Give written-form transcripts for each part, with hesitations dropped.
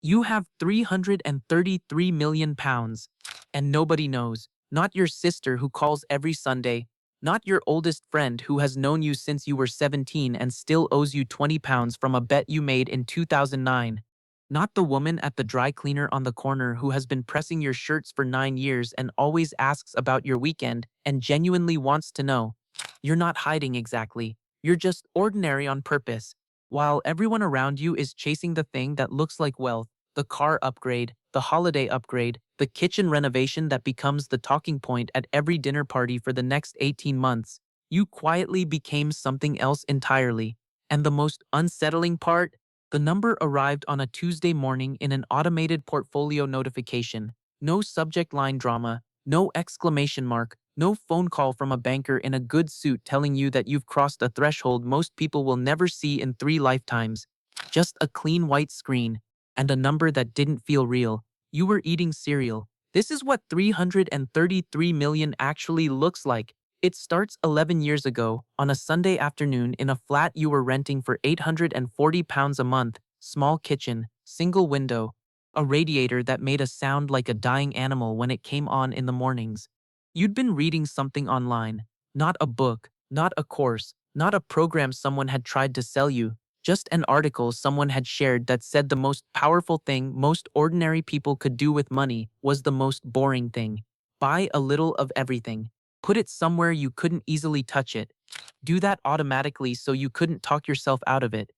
You have 333 million pounds, and nobody knows. Not your sister who calls every Sunday, not your oldest friend who has known you since you were 17 and still owes you 20 pounds from a bet you made in 2009. Not the woman at the dry cleaner on the corner who has been pressing your shirts for 9 years and always asks about your weekend and genuinely wants to know. You're not hiding exactly. You're just ordinary on purpose. While everyone around you is chasing the thing that looks like wealth, the car upgrade, the holiday upgrade, the kitchen renovation that becomes the talking point at every dinner party for the next 18 months, you quietly became something else entirely. And the most unsettling part? The number arrived on a Tuesday morning in an automated portfolio notification. No subject line drama, no exclamation mark, no phone call from a banker in a good suit telling you that you've crossed a threshold most people will never see in 3 lifetimes. Just a clean white screen and a number that didn't feel real. You were eating cereal. This is what 333 million actually looks like. It starts 11 years ago, on a Sunday afternoon in a flat you were renting for £840 a month, small kitchen, single window, a radiator that made a sound like a dying animal when it came on in the mornings. You'd been reading something online, not a book, not a course, not a program someone had tried to sell you, just an article someone had shared that said the most powerful thing most ordinary people could do with money was the most boring thing. Buy a little of everything. Put it somewhere you couldn't easily touch it. Do that automatically so you couldn't talk yourself out of it.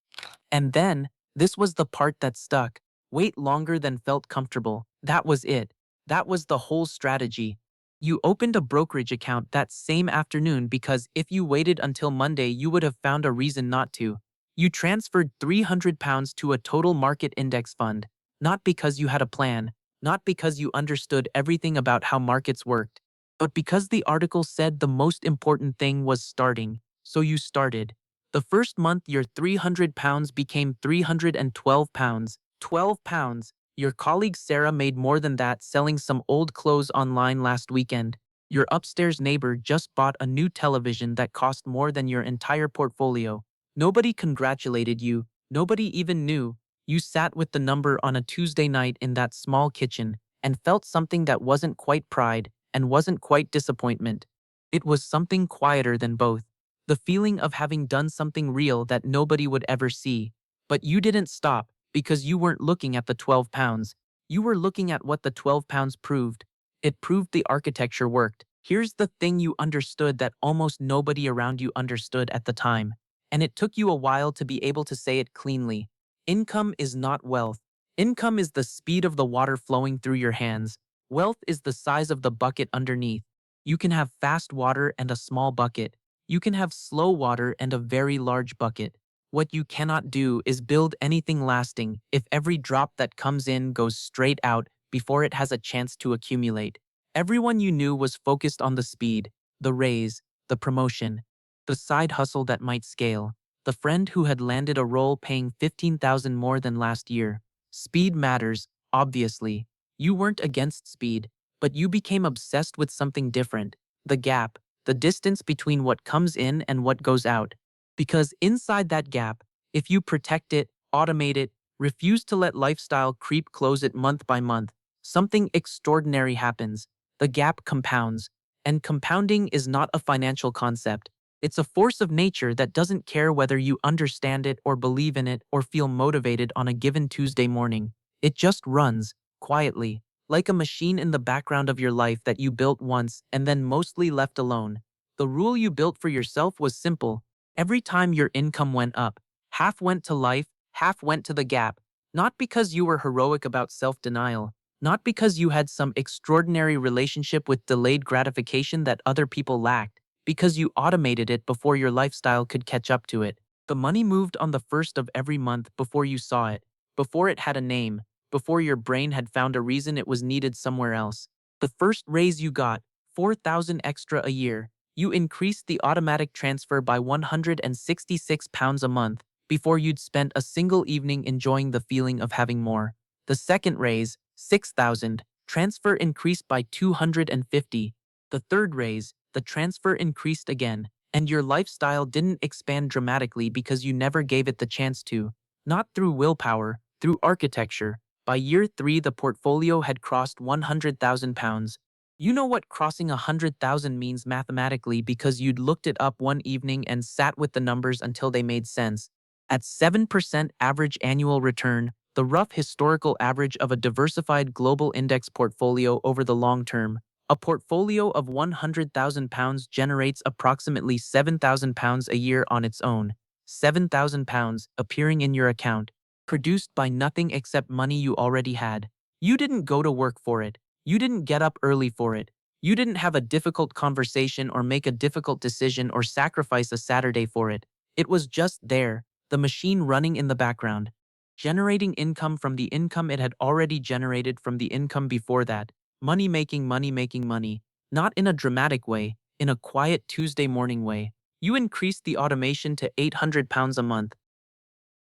And then, this was the part that stuck. Wait longer than felt comfortable. That was it. That was the whole strategy. You opened a brokerage account that same afternoon because if you waited until Monday, you would have found a reason not to. You transferred £300 to a total market index fund, not because you had a plan, not because you understood everything about how markets worked, but because the article said the most important thing was starting. So you started. The first month, your £300 became £312. £12. Your colleague Sarah made more than that selling some old clothes online last weekend. Your upstairs neighbor just bought a new television that cost more than your entire portfolio. Nobody congratulated you. Nobody even knew. You sat with the number on a Tuesday night in that small kitchen and felt something that wasn't quite pride and wasn't quite disappointment. It was something quieter than both. The feeling of having done something real that nobody would ever see. But you didn't stop because you weren't looking at the £12. You were looking at what the £12 proved. It proved the architecture worked. Here's the thing you understood that almost nobody around you understood at the time. And it took you a while to be able to say it cleanly. Income is not wealth. Income is the speed of the water flowing through your hands. Wealth is the size of the bucket underneath. You can have fast water and a small bucket. You can have slow water and a very large bucket. What you cannot do is build anything lasting if every drop that comes in goes straight out before it has a chance to accumulate. Everyone you knew was focused on the speed, the raise, the promotion, the side hustle that might scale, the friend who had landed a role paying 15,000 more than last year. Speed matters, obviously. You weren't against speed, but you became obsessed with something different, the gap, the distance between what comes in and what goes out. Because inside that gap, if you protect it, automate it, refuse to let lifestyle creep close it month by month, something extraordinary happens. The gap compounds. And compounding is not a financial concept. It's a force of nature that doesn't care whether you understand it or believe in it or feel motivated on a given Tuesday morning. It just runs, quietly, like a machine in the background of your life that you built once and then mostly left alone. The rule you built for yourself was simple. Every time your income went up, half went to life, half went to the gap. Not because you were heroic about self-denial, not because you had some extraordinary relationship with delayed gratification that other people lacked, because you automated it before your lifestyle could catch up to it. The money moved on the first of every month before you saw it, before it had a name, before your brain had found a reason it was needed somewhere else. The first raise you got, 4,000 extra a year, you increased the automatic transfer by £166 a month before you'd spent a single evening enjoying the feeling of having more. The second raise, 6,000, transfer increased by 250. The third raise, the transfer increased again, and your lifestyle didn't expand dramatically because you never gave it the chance to. Not through willpower, through architecture. By year 3, the portfolio had crossed £100,000. You know what crossing 100,000 means mathematically because you'd looked it up one evening and sat with the numbers until they made sense. At 7% average annual return, the rough historical average of a diversified global index portfolio over the long term, a portfolio of £100,000 generates approximately £7,000 a year on its own. £7,000 appearing in your account, produced by nothing except money you already had. You didn't go to work for it. You didn't get up early for it. You didn't have a difficult conversation or make a difficult decision or sacrifice a Saturday for it. It was just there, the machine running in the background, generating income from the income it had already generated from the income before that. Money making money making money. Not in a dramatic way, in a quiet Tuesday morning way. You increased the automation to £800 a month.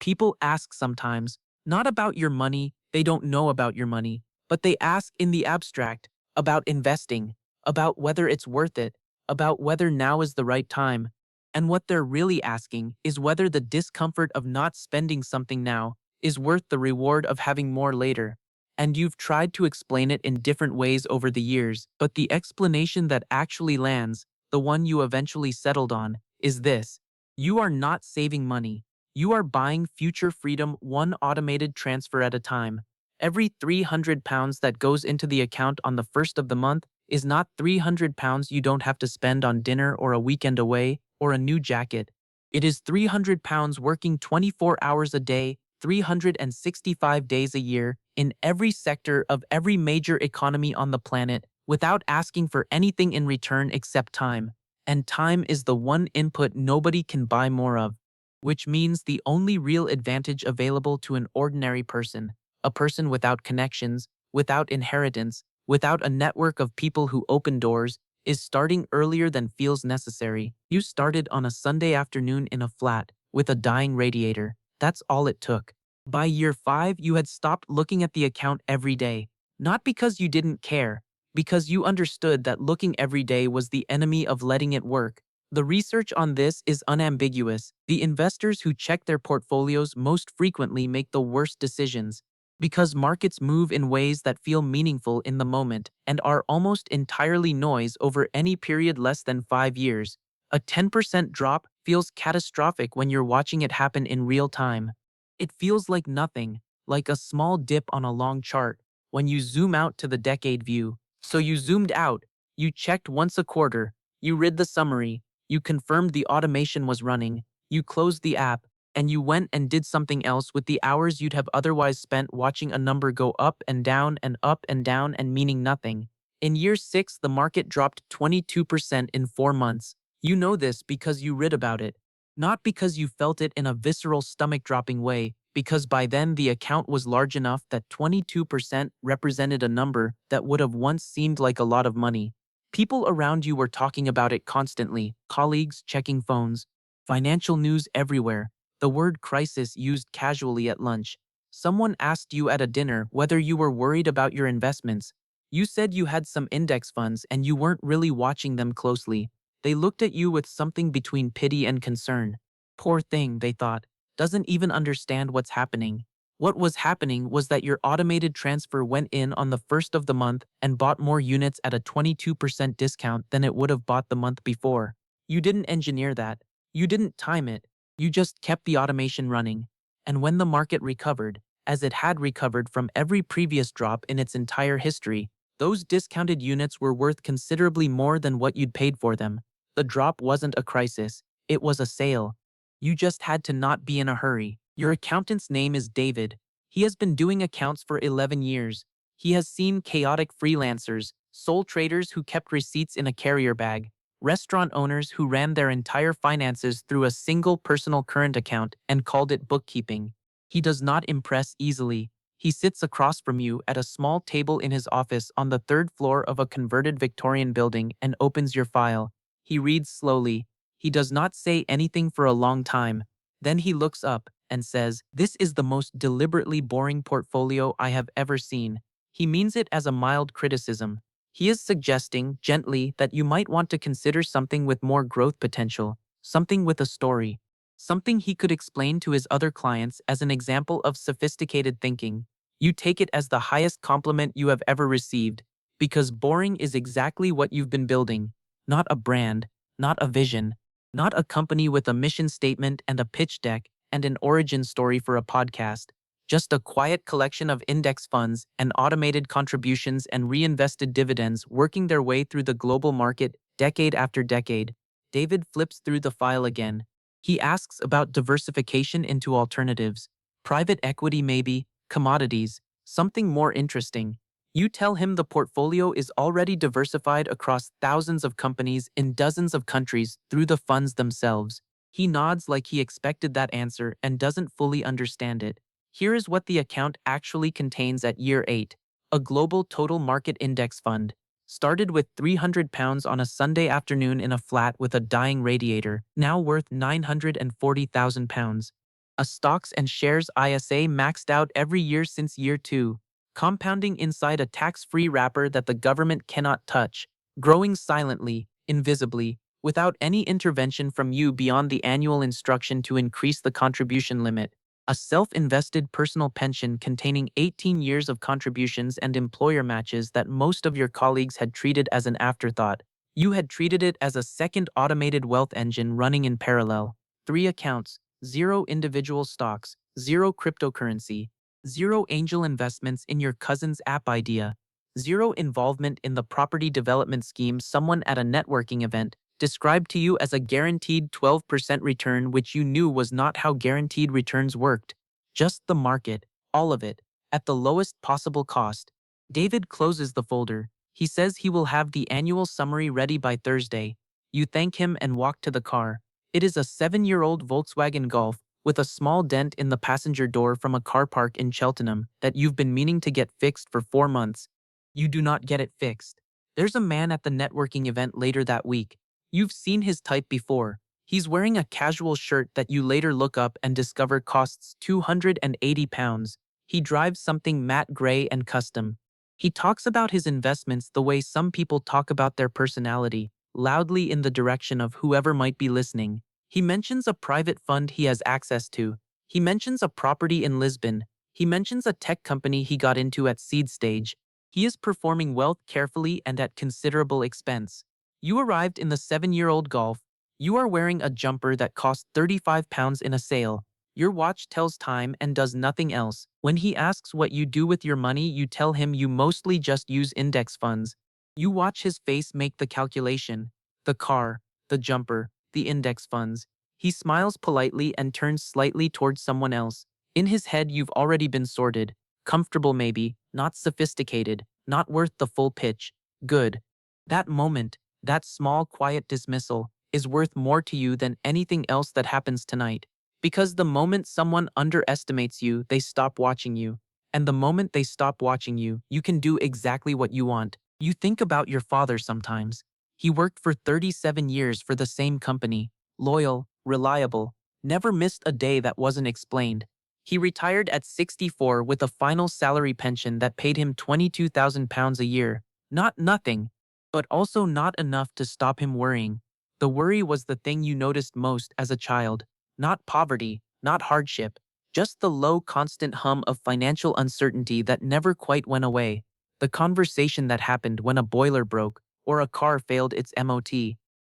People ask sometimes, not about your money, they don't know about your money, but they ask in the abstract, about investing, about whether it's worth it, about whether now is the right time. And what they're really asking is whether the discomfort of not spending something now is worth the reward of having more later. And you've tried to explain it in different ways over the years, but the explanation that actually lands, the one you eventually settled on, is this. You are not saving money. You are buying future freedom one automated transfer at a time. Every £300 that goes into the account on the first of the month is not £300 you don't have to spend on dinner or a weekend away or a new jacket. It is £300 working 24 hours a day, 365 days a year, in every sector of every major economy on the planet, without asking for anything in return except time. And time is the one input nobody can buy more of. Which means the only real advantage available to an ordinary person, a person without connections, without inheritance, without a network of people who open doors, is starting earlier than feels necessary. You started on a Sunday afternoon in a flat, with a dying radiator. That's all it took. By year 5, you had stopped looking at the account every day, not because you didn't care, because you understood that looking every day was the enemy of letting it work. The research on this is unambiguous. The investors who check their portfolios most frequently make the worst decisions because markets move in ways that feel meaningful in the moment and are almost entirely noise over any period less than 5 years. A 10% drop feels catastrophic when you're watching it happen in real time. It feels like nothing, like a small dip on a long chart when you zoom out to the decade view. So you zoomed out, you checked once a quarter, you read the summary, you confirmed the automation was running, you closed the app, and you went and did something else with the hours you'd have otherwise spent watching a number go up and down and meaning nothing. In year 6, the market dropped 22% in 4 months. You know this because you read about it, not because you felt it in a visceral stomach-dropping way, because by then the account was large enough that 22% represented a number that would have once seemed like a lot of money. People around you were talking about it constantly, colleagues checking phones, financial news everywhere, the word crisis used casually at lunch. Someone asked you at a dinner whether you were worried about your investments. You said you had some index funds and you weren't really watching them closely. They looked at you with something between pity and concern. Poor thing, they thought, doesn't even understand what's happening. What was happening was that your automated transfer went in on the first of the month and bought more units at a 22% discount than it would have bought the month before. You didn't engineer that. You didn't time it. You just kept the automation running. And when the market recovered, as it had recovered from every previous drop in its entire history, those discounted units were worth considerably more than what you'd paid for them. The drop wasn't a crisis. It was a sale. You just had to not be in a hurry. Your accountant's name is David. He has been doing accounts for 11 years. He has seen chaotic freelancers, sole traders who kept receipts in a carrier bag, restaurant owners who ran their entire finances through a single personal current account and called it bookkeeping. He does not impress easily. He sits across from you at a small table in his office on the 3rd floor of a converted Victorian building and opens your file. He reads slowly. He does not say anything for a long time. Then he looks up and says, "This is the most deliberately boring portfolio I have ever seen." He means it as a mild criticism. He is suggesting, gently, that you might want to consider something with more growth potential, something with a story, something he could explain to his other clients as an example of sophisticated thinking. You take it as the highest compliment you have ever received, because boring is exactly what you've been building. Not a brand, not a vision, not a company with a mission statement and a pitch deck and an origin story for a podcast. Just a quiet collection of index funds and automated contributions and reinvested dividends working their way through the global market decade after decade. David flips through the file again. He asks about diversification into alternatives. Private equity maybe, commodities, something more interesting. You tell him the portfolio is already diversified across thousands of companies in dozens of countries through the funds themselves. He nods like he expected that answer and doesn't fully understand it. Here is what the account actually contains at year 8. A global total market index fund. Started with £300 on a Sunday afternoon in a flat with a dying radiator, now worth £940,000. A stocks and shares ISA maxed out every year since year 2, compounding inside a tax-free wrapper that the government cannot touch, growing silently, invisibly, without any intervention from you beyond the annual instruction to increase the contribution limit. A self-invested personal pension containing 18 years of contributions and employer matches that most of your colleagues had treated as an afterthought. You had treated it as a second automated wealth engine running in parallel. 3 accounts, 0 individual stocks, 0 cryptocurrency, 0 angel investments in your cousin's app idea, 0 involvement in the property development scheme someone at a networking event described to you as a guaranteed 12% return, which you knew was not how guaranteed returns worked. Just the market, all of it, at the lowest possible cost. David closes the folder. He says he will have the annual summary ready by Thursday. You thank him and walk to the car. It is a 7-year-old Volkswagen Golf with a small dent in the passenger door from a car park in Cheltenham that you've been meaning to get fixed for 4 months. You do not get it fixed. There's a man at the networking event later that week. You've seen his type before. He's wearing a casual shirt that you later look up and discover costs £280. He drives something matte gray and custom. He talks about his investments the way some people talk about their personality, loudly in the direction of whoever might be listening. He mentions a private fund he has access to. He mentions a property in Lisbon. He mentions a tech company he got into at seed stage. He is performing wealth carefully and at considerable expense. You arrived in the 7-year-old Golf. You are wearing a jumper that cost £35 in a sale. Your watch tells time and does nothing else. When he asks what you do with your money, you tell him you mostly just use index funds. You watch his face make the calculation. The car, the jumper, the index funds. He smiles politely and turns slightly towards someone else. In his head, you've already been sorted. Comfortable maybe, not sophisticated, not worth the full pitch. Good. That moment, that small quiet dismissal, is worth more to you than anything else that happens tonight. Because the moment someone underestimates you, they stop watching you. And the moment they stop watching you, you can do exactly what you want. You think about your father sometimes. He worked for 37 years for the same company, loyal, reliable, never missed a day that wasn't explained. He retired at 64 with a final salary pension that paid him £22,000 a year. Not nothing, but also not enough to stop him worrying. The worry was the thing you noticed most as a child. Not poverty, not hardship, just the low constant hum of financial uncertainty that never quite went away. The conversation that happened when a boiler broke or a car failed its MOT.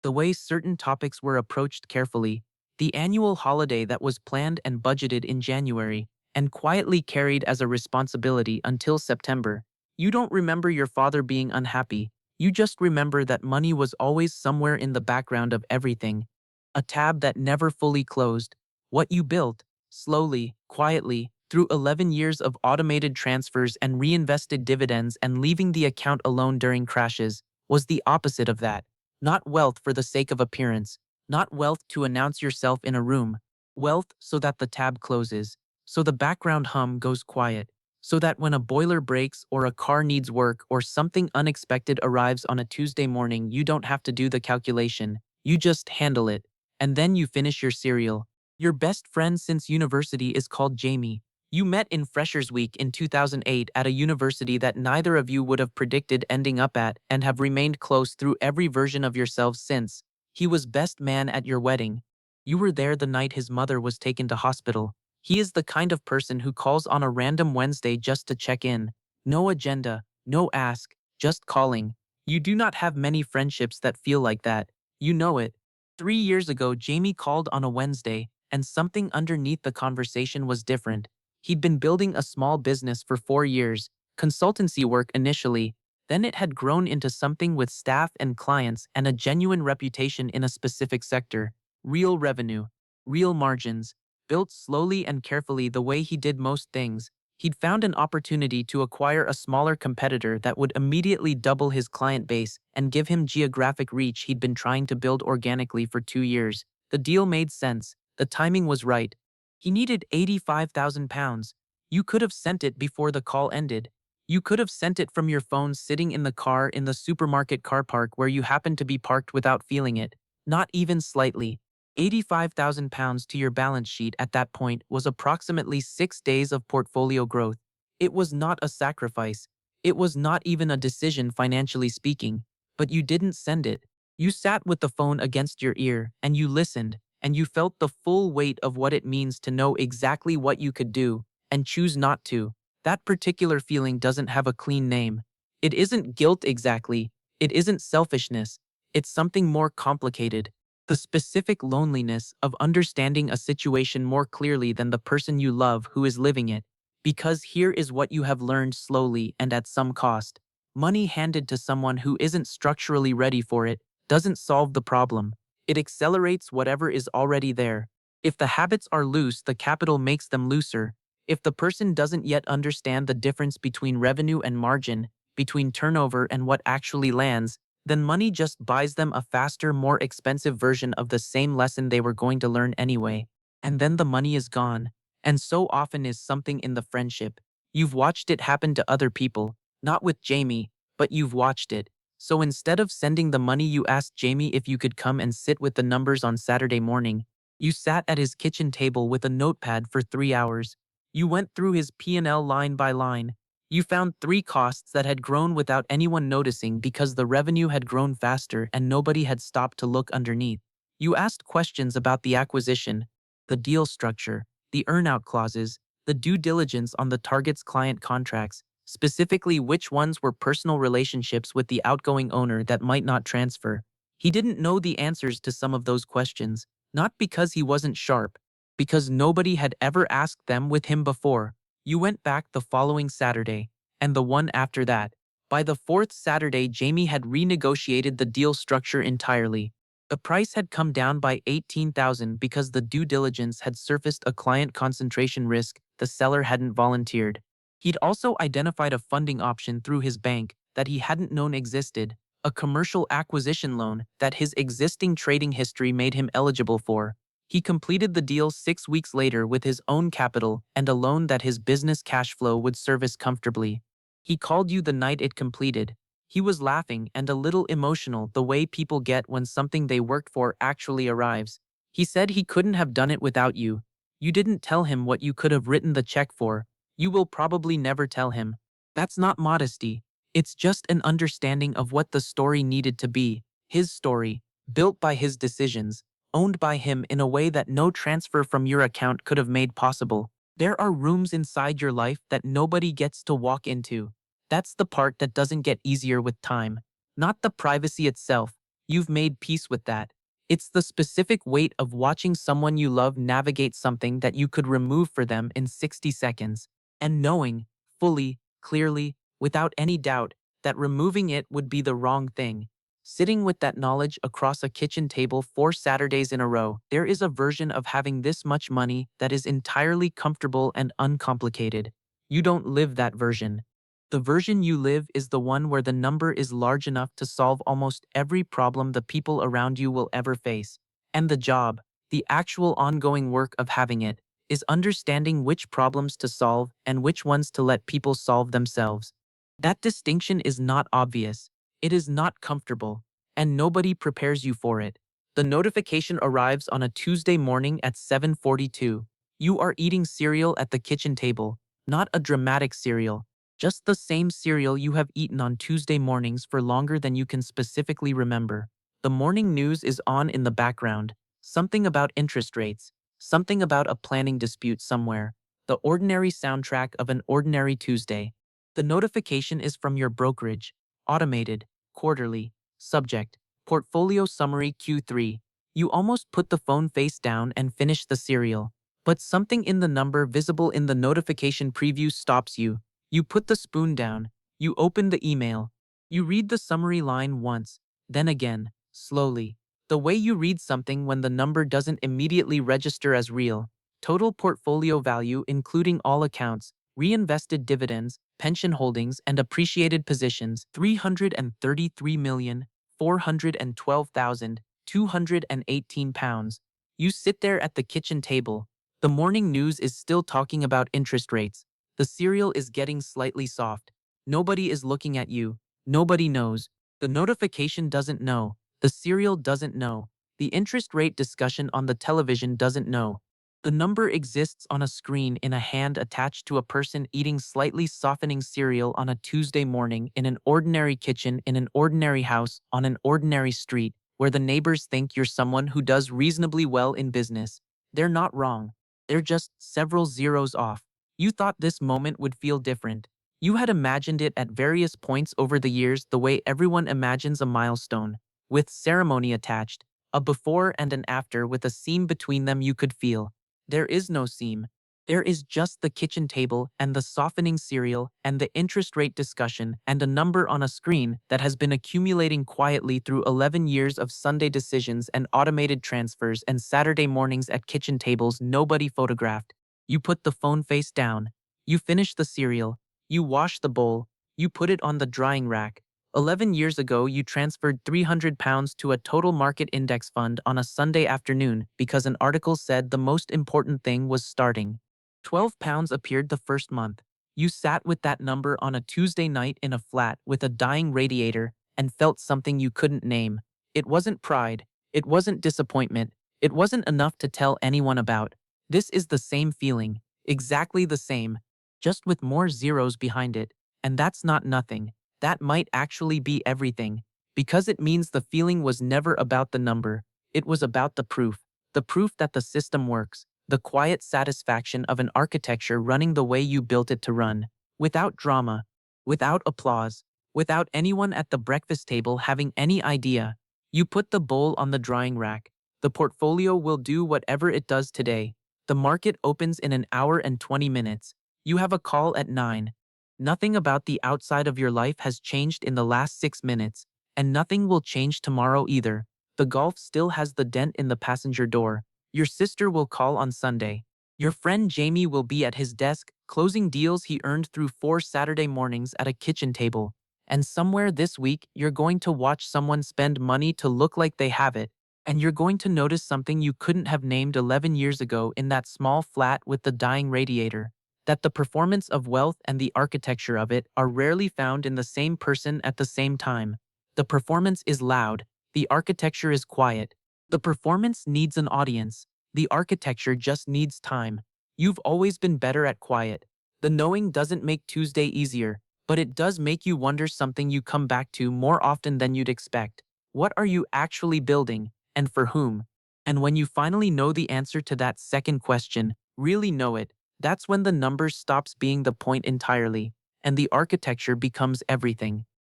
The way certain topics were approached carefully. The annual holiday that was planned and budgeted in January and quietly carried as a responsibility until September. You don't remember your father being unhappy. You just remember that money was always somewhere in the background of everything. A tab that never fully closed. What you built, slowly, quietly, through 11 years of automated transfers and reinvested dividends and leaving the account alone during crashes, was the opposite of that. Not wealth for the sake of appearance. Not wealth to announce yourself in a room. Wealth so that the tab closes. So the background hum goes quiet. So that when a boiler breaks or a car needs work or something unexpected arrives on a Tuesday morning, you don't have to do the calculation. You just handle it. And then you finish your cereal. Your best friend since university is called Jamie. You met in Freshers Week in 2008 at a university that neither of you would have predicted ending up at and have remained close through every version of yourselves since. He was best man at your wedding. You were there the night his mother was taken to hospital. He is the kind of person who calls on a random Wednesday just to check in. No agenda, no ask, just calling. You do not have many friendships that feel like that. You know it. 3 years ago, Jamie called on a Wednesday, and something underneath the conversation was different. He'd been building a small business for 4 years, consultancy work initially, then it had grown into something with staff and clients and a genuine reputation in a specific sector. Real revenue, real margins, built slowly and carefully the way he did most things. He'd found an opportunity to acquire a smaller competitor that would immediately double his client base and give him geographic reach he'd been trying to build organically for 2 years. The deal made sense. The timing was right. He needed £85,000. You could have sent it before the call ended. You could have sent it from your phone sitting in the car in the supermarket car park where you happened to be parked without feeling it. Not even slightly. £85,000 to your balance sheet at that point was approximately 6 days of portfolio growth. It was not a sacrifice. It was not even a decision financially speaking. But you didn't send it. You sat with the phone against your ear and you listened, and you felt the full weight of what it means to know exactly what you could do and choose not to. That particular feeling doesn't have a clean name. It isn't guilt exactly. It isn't selfishness. It's something more complicated. The specific loneliness of understanding a situation more clearly than the person you love who is living it. Because here is what you have learned slowly and at some cost. Money handed to someone who isn't structurally ready for it doesn't solve the problem. It accelerates whatever is already there. If the habits are loose, the capital makes them looser. If the person doesn't yet understand the difference between revenue and margin, between turnover and what actually lands, then money just buys them a faster, more expensive version of the same lesson they were going to learn anyway. And then the money is gone. And so often is something in the friendship. You've watched it happen to other people, not with Jamie, but you've watched it. So instead of sending the money, you asked Jamie if you could come and sit with the numbers on Saturday morning. You sat at his kitchen table with a notepad for 3 hours. You went through his P&L line by line. You found 3 costs that had grown without anyone noticing because the revenue had grown faster and nobody had stopped to look underneath. You asked questions about the acquisition, the deal structure, the earnout clauses, the due diligence on the target's client contracts, specifically which ones were personal relationships with the outgoing owner that might not transfer. He didn't know the answers to some of those questions, not because he wasn't sharp, because nobody had ever asked them with him before. You went back the following Saturday, and the one after that. By the fourth Saturday, Jamie had renegotiated the deal structure entirely. The price had come down by 18,000 because the due diligence had surfaced a client concentration risk the seller hadn't volunteered. He'd also identified a funding option through his bank that he hadn't known existed, a commercial acquisition loan that his existing trading history made him eligible for. He completed the deal 6 weeks later with his own capital and a loan that his business cash flow would service comfortably. He called you the night it completed. He was laughing and a little emotional the way people get when something they worked for actually arrives. He said he couldn't have done it without you. You didn't tell him what you could have written the check for. You will probably never tell him. That's not modesty. It's just an understanding of what the story needed to be. His story, built by his decisions, owned by him in a way that no transfer from your account could have made possible. There are rooms inside your life that nobody gets to walk into. That's the part that doesn't get easier with time. Not the privacy itself. You've made peace with that. It's the specific weight of watching someone you love navigate something that you could remove for them in 60 seconds. And knowing, fully, clearly, without any doubt, that removing it would be the wrong thing. Sitting with that knowledge across a kitchen table 4 Saturdays in a row, there is a version of having this much money that is entirely comfortable and uncomplicated. You don't live that version. The version you live is the one where the number is large enough to solve almost every problem the people around you will ever face. And the job, the actual ongoing work of having it, is understanding which problems to solve and which ones to let people solve themselves. That distinction is not obvious. It is not comfortable, and nobody prepares you for it. The notification arrives on a Tuesday morning at 7:42. You are eating cereal at the kitchen table, not a dramatic cereal, just the same cereal you have eaten on Tuesday mornings for longer than you can specifically remember. The morning news is on in the background, something about interest rates, Something about a planning dispute somewhere. The ordinary soundtrack of an ordinary Tuesday. The notification is from your brokerage. Automated. Quarterly. Subject. Portfolio summary Q3. You almost put the phone face down and finish the serial. But something in the number visible in the notification preview stops you. You put the spoon down. You open the email. You read the summary line once, then again, slowly. The way you read something when the number doesn't immediately register as real. Total portfolio value including all accounts, reinvested dividends, pension holdings, and appreciated positions, £333,412,218. You sit there at the kitchen table. The morning news is still talking about interest rates. The cereal is getting slightly soft. Nobody is looking at you. Nobody knows. The notification doesn't know. The cereal doesn't know. The interest rate discussion on the television doesn't know. The number exists on a screen in a hand attached to a person eating slightly softening cereal on a Tuesday morning in an ordinary kitchen in an ordinary house on an ordinary street where the neighbors think you're someone who does reasonably well in business. They're not wrong. They're just several zeros off. You thought this moment would feel different. You had imagined it at various points over the years the way everyone imagines a milestone, with ceremony attached, a before and an after with a seam between them you could feel. There is no seam. There is just the kitchen table and the softening cereal and the interest rate discussion and a number on a screen that has been accumulating quietly through 11 years of Sunday decisions and automated transfers and Saturday mornings at kitchen tables nobody photographed. You put the phone face down. You finish the cereal. You wash the bowl. You put it on the drying rack. 11 years ago, you transferred £300 to a total market index fund on a Sunday afternoon because an article said the most important thing was starting. £12 appeared the first month. You sat with that number on a Tuesday night in a flat with a dying radiator and felt something you couldn't name. It wasn't pride. It wasn't disappointment. It wasn't enough to tell anyone about. This is the same feeling, exactly the same, just with more zeros behind it, and that's not nothing. That might actually be everything, because it means the feeling was never about the number. It was about the proof that the system works, the quiet satisfaction of an architecture running the way you built it to run, without drama, without applause, without anyone at the breakfast table having any idea. You put the bowl on the drying rack. The portfolio will do whatever it does today. The market opens in an hour and 20 minutes. You have a call at 9. Nothing about the outside of your life has changed in the last 6 minutes, and nothing will change tomorrow either. The Golf still has the dent in the passenger door. Your sister will call on Sunday. Your friend Jamie will be at his desk, closing deals he earned through 4 Saturday mornings at a kitchen table. And somewhere this week, you're going to watch someone spend money to look like they have it. And you're going to notice something you couldn't have named 11 years ago in that small flat with the dying radiator. That the performance of wealth and the architecture of it are rarely found in the same person at the same time. The performance is loud, the architecture is quiet. The performance needs an audience, the architecture just needs time. You've always been better at quiet. The knowing doesn't make Tuesday easier, but it does make you wonder something you come back to more often than you'd expect. What are you actually building, and for whom? And when you finally know the answer to that second question, really know it, that's when the number stops being the point entirely, and the architecture becomes everything.